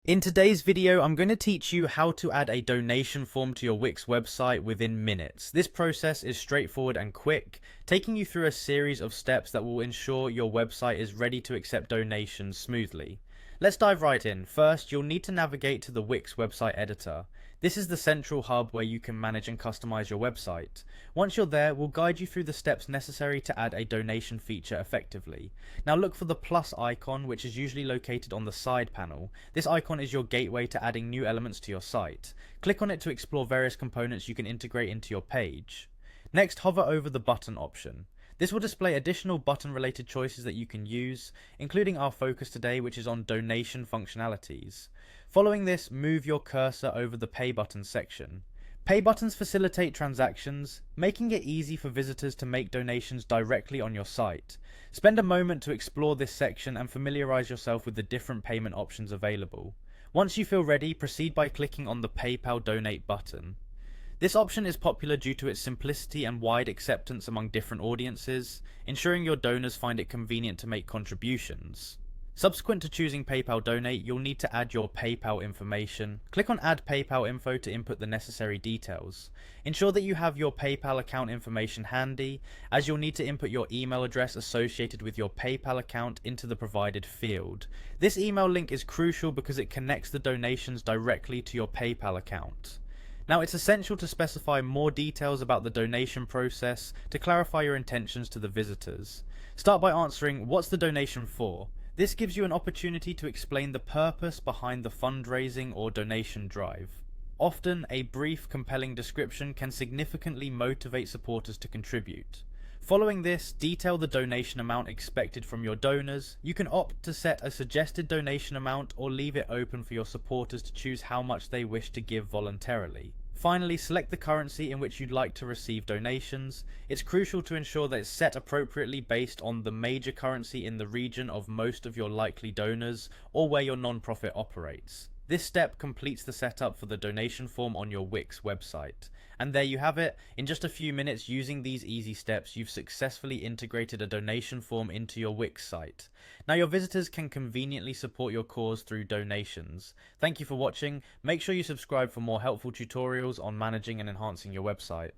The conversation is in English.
In today's video, I'm going to teach you how to add a donation form to your Wix website within minutes. This process is straightforward and quick, taking you through a series of steps that will ensure your website is ready to accept donations smoothly. Let's dive right in. First, you'll need to navigate to the Wix website editor. This is the central hub where you can manage and customize your website. Once you're there, we'll guide you through the steps necessary to add a donation feature effectively. Now look for the plus icon, which is usually located on the side panel. This icon is your gateway to adding new elements to your site. Click on it to explore various components you can integrate into your page. Next, hover over the button option. This will display additional button related choices that you can use, including our focus today, which is on donation functionalities. Following this, move your cursor over the pay button section. Pay buttons facilitate transactions, making it easy for visitors to make donations directly on your site. Spend a moment to explore this section and familiarize yourself with the different payment options available. Once you feel ready, proceed by clicking on the PayPal Donate button. This option is popular due to its simplicity and wide acceptance among different audiences, ensuring your donors find it convenient to make contributions. Subsequent to choosing PayPal Donate, you'll need to add your PayPal information. Click on Add PayPal Info to input the necessary details. Ensure that you have your PayPal account information handy, as you'll need to input your email address associated with your PayPal account into the provided field. This email link is crucial because it connects the donations directly to your PayPal account. Now, it's essential to specify more details about the donation process to clarify your intentions to the visitors. Start by answering, what's the donation for? This gives you an opportunity to explain the purpose behind the fundraising or donation drive. Often, a brief, compelling description can significantly motivate supporters to contribute. Following this, detail the donation amount expected from your donors. You can opt to set a suggested donation amount or leave it open for your supporters to choose how much they wish to give voluntarily. Finally, select the currency in which you'd like to receive donations. It's crucial to ensure that it's set appropriately based on the major currency in the region of most of your likely donors or where your nonprofit operates. This step completes the setup for the donation form on your Wix website. And there you have it. In just a few minutes, using these easy steps, you've successfully integrated a donation form into your Wix site. Now your visitors can conveniently support your cause through donations. Thank you for watching. Make sure you subscribe for more helpful tutorials on managing and enhancing your website.